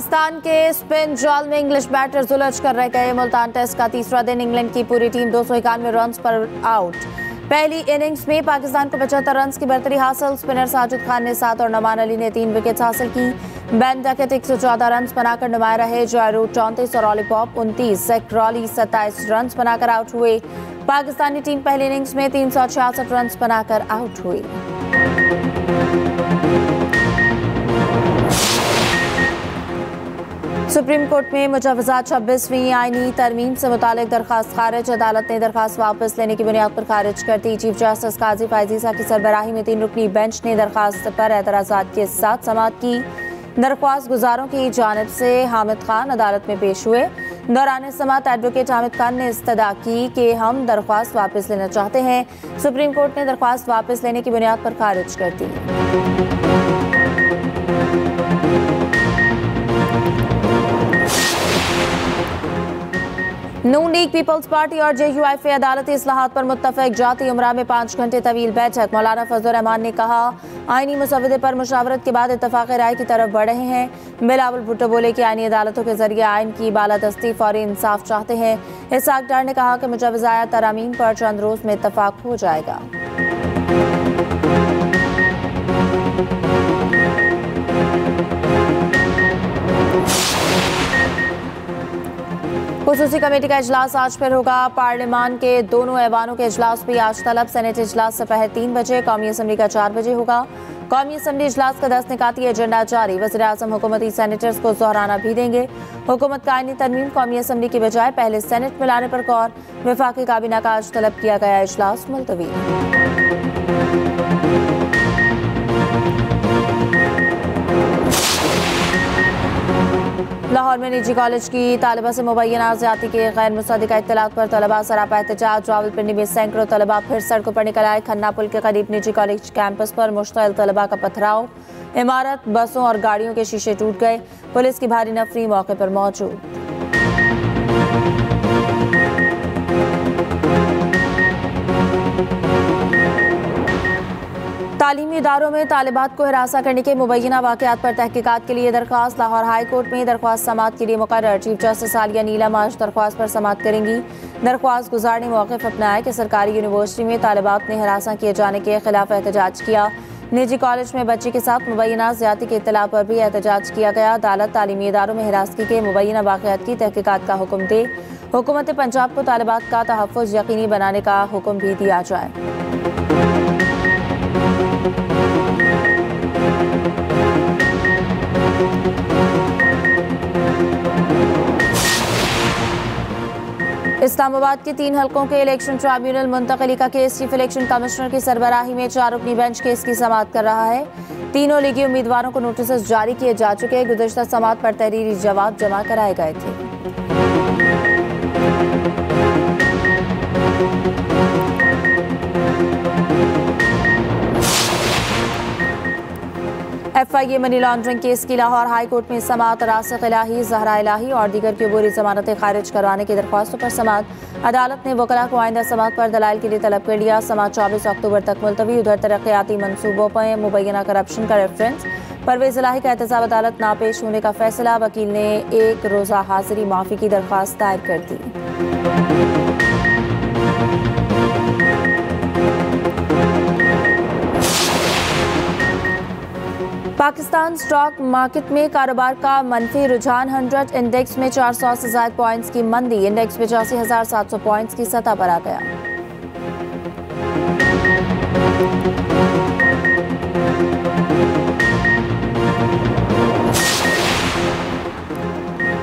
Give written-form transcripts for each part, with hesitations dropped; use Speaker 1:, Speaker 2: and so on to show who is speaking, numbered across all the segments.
Speaker 1: पाकिस्तान के स्पिन जाल में इंग्लिश बैटर्स उलझ कर रह गए। मुल्तान टेस्ट का तीसरा दिन इंग्लैंड की पूरी टीम 291 रन पर आउट। पहली इनिंग्स में पाकिस्तान को 75 रन की बढ़तरी हासिल। स्पिनर साजिद खान ने 7 और नमान अली ने 3 विकेट हासिल की। बेन डकैत 114 रन बनाकर नुमाया रहे। जॉय रूट 34 और ऑलीपॉप 29, जैक क्रॉली 27 रन बनाकर आउट हुए। पाकिस्तानी टीम पहली इनिंग्स में 366 रन बनाकर आउट हुई। सुप्रीम कोर्ट में मुजवजा 26वीं आईनी तरमीम से मुतालिक दरखास्त खारिज। अदालत ने दरखास्त वापस लेने की बुनियाद पर खारिज कर दी। चीफ जस्टिस काजी फायजीसा की सरबराही में 3 रुकनी बेंच ने दरखास्त पर एतराज़ात के साथ समाअत की। दरख्वास्त गुजारों की जानिब से हामिद खान अदालत में पेश हुए। दौरान समाअत एडवोकेट हामिद खान ने इस्तदा की कि हम दरख्वास्त वापस लेना चाहते हैं। सुप्रीम कोर्ट ने दरख्वास्त वापस लेने की बुनियाद पर खारिज कर दी। नून लीग, पीपल्स पार्टी और JUIF अदालती इस्लाहात पर मुत्तफिक। जाती उमरा में 5 घंटे तवील बैठक। मौलाना फजल रहमान ने कहा आईनी मसवदे पर मुशावरत के बाद इत्तफाक राय की तरफ बढ़ रहे हैं। बिलावल भुट्टो बोले कि आईनी अदालतों के जरिए आइन की बालादस्ती फौरी इंसाफ चाहते हैं। इसहाक डार ने कहा कि मुजवजा तरामीम पर चंद रोज में इत्तफाक हो जाएगा। खुसूसी कमेटी का इजलास आज फिर होगा। पार्लियामान के दोनों ऐवानों के इजलास भी आज तलब। सेनेट इजलास दोपहर 3 बजे, कौमी असम्बली का 4 बजे होगा। कौमी असम्बली इजलास का 10 निकाती एजेंडा जारी। वज़ीर आज़म हुकूमती सेनेटर्स को दोहराना भी देंगे। हुकूमत का आईनी तरमीम कौमी असम्बली की बजाय पहले सेनेट में लाने पर गौर। वफाकी काबीना का आज तलब किया गया इजलास मुलतवी। लाहौर में निजी कॉलेज की तालिबा से मुबैना ज़्यादती के गैर मुसद्दिक़ा इत्तलात पर तलबा सरापा एहतजाज। रावलपिंडी में सैकड़ों तलबा फिर सड़कों पर निकल आए। खन्ना पुल के करीब निजी कॉलेज कैंपस पर मुश्तइल तलबा का पथराव। इमारत, बसों और गाड़ियों के शीशे टूट गए। पुलिस की भारी नफरी मौके पर मौजूद। तालीमी इदारों में तालिबात को हिरासा करने के मुबैना वाक़यात पर तहकीकात के लिए दरख्वास्त। लाहौर हाई कोर्ट में दरख्वास्त समाअत के लिए मुकर्रर। चीफ जस्टिस आलिया नीलम आज दरख्वास्त पर समाअत करेंगी। दरख्वास्त गुजार ने मौक़िफ़ अपनाया कि सरकारी यूनिवर्सिटी में तालिबात ने हिरासा किए जाने के खिलाफ एहतजाज किया। निजी कॉलेज में बच्ची के साथ मुबैना ज़्यादती के इत्तला पर भी एहतजाज किया गया। अदालत तालीमी इदारों में हिरासती के मुबैना वाक़यात की तहकीकात का हुक्म दे। हुकूमत पंजाब को तालिबात का तहफ़्फ़ुज़ यकीनी बनाने का हुक्म भी दिया जाए। इस्लामाबाद के 3 हलकों के इलेक्शन ट्राइब्यूनल मुंतकली का केस चीफ इलेक्शन कमिश्नर की सरबराही में 4 रुकनी बेंच केस की समाअत कर रहा है। तीनों लीगी उम्मीदवारों को नोटिस जारी किए जा चुके। गुज़िश्ता समाअत पर तहरीरी जवाब जमा कराए गए थे। FIA मनी लॉन्ड्रिंग केस की लाहौर हाई कोर्ट में समाअत। रासिक इलाही, जहरा इलाही और दीगर की अबूरी जमानतें खारिज करवाने की दरख्वास्तों पर समाअत। अदालत ने वकला को आइंदा समाअत पर दलाइल के लिए तलब कर लिया। समाअत 24 अक्टूबर तक मुलतवी। उधर तरक्याती मनसूबों पर मुबैना करप्शन का रेफरेंस। परवेज इलाही का एहतसाब अदालत ना पेश होने का फैसला। वकील ने 1 रोज़ा हाजिरी माफ़ी की दरख्वास्त दायर कर दी। पाकिस्तान स्टॉक मार्केट में कारोबार का मनफी रुझान। 100 इंडेक्स में 400 से ज़ायद पॉइंट्स की मंदी। इंडेक्स 85,700 पॉइंट्स की सतह पर आ गया।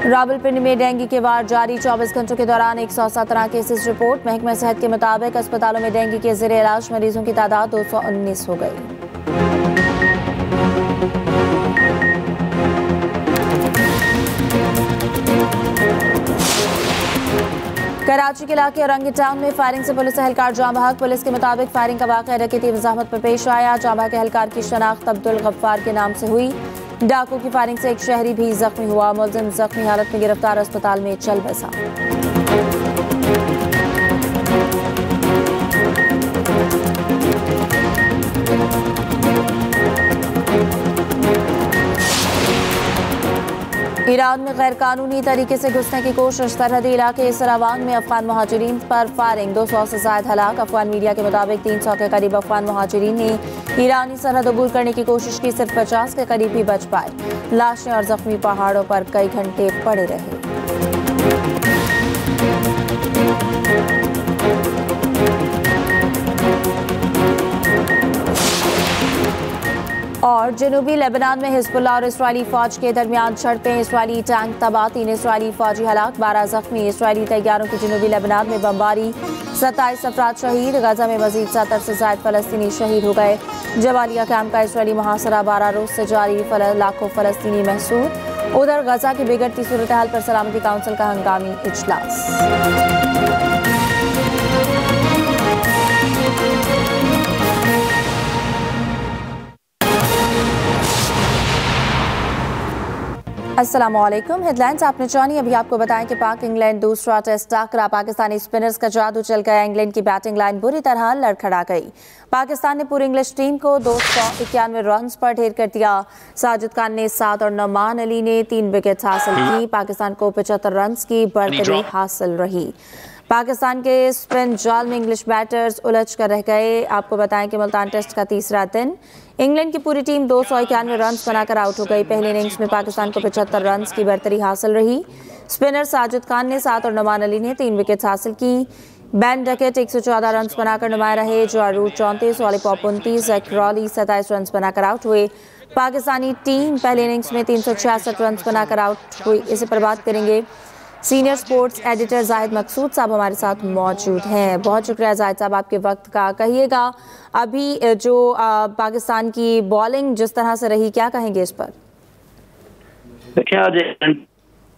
Speaker 1: रावलपिंडी में डेंगू के वार जारी। 24 घंटों के दौरान 117 केसेस रिपोर्ट। महकमा सेहत के मुताबिक अस्पतालों में डेंगू के ज़ेरे इलाज मरीजों की तादाद 219 हो गई। कराची के इलाके औरंगी टाउन में फायरिंग से पुलिस एहलकार जाँ बहक। पुलिस के मुताबिक फायरिंग का वाक़या डकैती वज़ाहत पर पेश आया। जाँ बहक एहलकार की शनाख्त अब्दुल गफ्फार के नाम से हुई। डाकू की फायरिंग से एक शहरी भी जख्मी हुआ। मुलजिम जख्मी हालत में गिरफ्तार अस्पताल में चल बसा। ईरान में गैर कानूनी तरीके से घुसने की कोशिश, सरहदी इलाके सरावान में अफगान मुहाजिरीन पर फायरिंग, 200 से ज्यादा हलाक। अफगान मीडिया के मुताबिक 300 के करीब अफगान मुहाजिरीन ने ईरानी सरहद अबूर करने की कोशिश की, सिर्फ 50 के करीब ही बच पाए। लाशें और जख्मी पहाड़ों पर कई घंटे पड़े रहे। और जनूबी लेबनान में हिजबुल्लाह और इस्राएली फौज के दरमियान झड़पें, इस्राएली टैंक तबाह, 3 इस्राएली फौजी हलाक, 12 जख्मी। इस्राएली तैयारों की जनूबी लेबनान में बमबारी, 27 अफराद शहीद। गजा में मजीद 70 से ज्यादा फलस्तीनी शहीद हो गए। जबालिया कैंप का इस्राएली मुहासरा 12 रोज से जारी, लाखों फलस्तीनी महसूर। उधर गजा की बिगड़ती सूरत हाल पर सलामती काउंसिल का हंगामी इजलास। अस्सलामुअलैकुम, हेडलाइंस आपने जानी। अभी आपको बताएं कि पाक इंग्लैंड दूसरा टेस्ट टाकरा, पाकिस्तानी स्पिनर्स का जादू चल गया। इंग्लैंड की बैटिंग लाइन बुरी तरह लड़खड़ा गई। पाकिस्तान ने पूरी इंग्लिश टीम को 291 रन पर ढेर कर दिया। साजिद खान ने 7 और नमान अली ने 3 विकेट हासिल की। पाकिस्तान को 75 रन की बढ़तरी हासिल रही। पाकिस्तान के स्पिन जाल में इंग्लिश बैटर्स उलझ कर रह गए। आपको बताएं कि मुल्तान टेस्ट का तीसरा दिन इंग्लैंड की पूरी टीम 291 रन बनाकर आउट हो गई। पहले इनिंग्स में पाकिस्तान को 75 रन की बढ़तरी हासिल रही। स्पिनर साजिद खान ने 7 और नमान अली ने 3 विकेट हासिल की। बेन डकेट 114 रन बनाकर नुमाया रहे। जो रूट 34, वाली पॉप 29, क्रॉली 27 रन बनाकर आउट हुए। पाकिस्तानी टीम पहले इनिंग्स में 366 रन बनाकर आउट हुई। इसी पर बात करेंगे। सीनियर स्पोर्ट्स एडिटर जाहिद मकसूद साहब हमारे साथ मौजूद हैं। बहुत शुक्रिया जाहिद साहब आपके वक्त का। कहिएगा, अभी जो पाकिस्तान की बॉलिंग जिस तरह से रही, क्या कहेंगे इस पर?
Speaker 2: देखिए, आज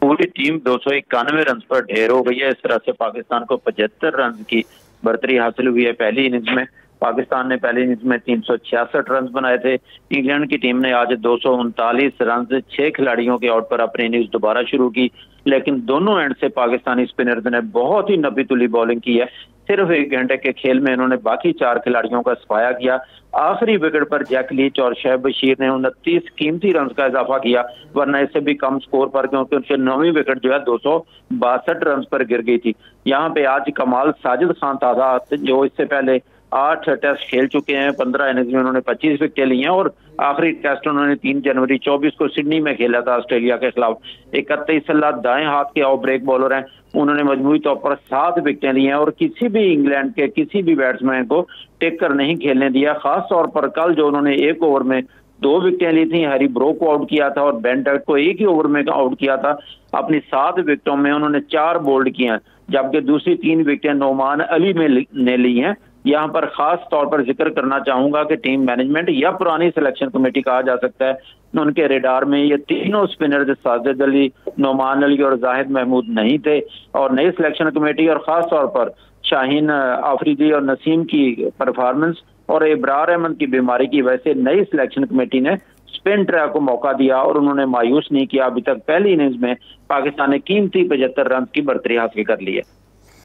Speaker 2: पूरी टीम 291 रन पर ढेर हो गई है। इस तरह से पाकिस्तान को 75 रन की बढ़तरी हासिल हुई है। पहली इनिंग्स में पाकिस्तान ने पहली इनिंग्स में 366 रन बनाए थे। इंग्लैंड की टीम ने आज 239 रन 6 खिलाड़ियों के आउट पर अपनी इनिंग्स दोबारा शुरू की, लेकिन दोनों एंड से पाकिस्तानी स्पिनर्स ने बहुत ही नबी तुली बॉलिंग की है। सिर्फ 1 घंटे के खेल में इन्होंने बाकी 4 खिलाड़ियों का सफाया किया। आखिरी विकेट पर जैक लीच और शोएब बशीर ने 29 कीमती रन का इजाफा किया, वरना इससे भी कम स्कोर पर, क्योंकि उनके 9वीं विकेट जो है 262 रन पर गिर गई थी। यहाँ पे आज कमाल साजिद खान ताजा, जो इससे पहले 8 टेस्ट खेल चुके हैं, 15 इनिंग्स में उन्होंने 25 विकेट ली हैं और आखिरी टेस्ट उन्होंने 3 जनवरी 24 को सिडनी में खेला था ऑस्ट्रेलिया के खिलाफ। 31 सलाह दाएं हाथ के ऑफ ब्रेक बॉलर हैं। उन्होंने मजमूई तौर पर 7 विकेटें ली हैं और किसी भी इंग्लैंड के किसी भी बैट्समैन को टेक कर नहीं खेलने दिया। खास तौर पर कल जो उन्होंने 1 ओवर में 2 विकेटें ली थी, हैरी ब्रोक को आउट किया था और बेन डकेट को 1 ही ओवर में आउट किया था। अपनी 7 विकेटों में उन्होंने 4 बोल्ड किए हैं, जबकि दूसरी 3 विकेटें नोमान अली ने ली हैं। यहाँ पर खास तौर पर जिक्र करना चाहूंगा कि टीम मैनेजमेंट या पुरानी सिलेक्शन कमेटी कहा जा सकता है, उनके रेडार में ये तीनों स्पिनर साजिद अली, नोमान अली और जाहिद महमूद नहीं थे। और नई सिलेक्शन कमेटी और खास तौर पर शाहीन आफरीदी और नसीम की परफॉर्मेंस और इब्रार अहमद की बीमारी की वजह से नई सिलेक्शन कमेटी ने स्पिन ट्रैक को मौका दिया और उन्होंने मायूस नहीं किया। अभी तक पहली इनिंग्स में पाकिस्तान ने कीमती 75 रन की बढ़तरी हासिल कर ली है।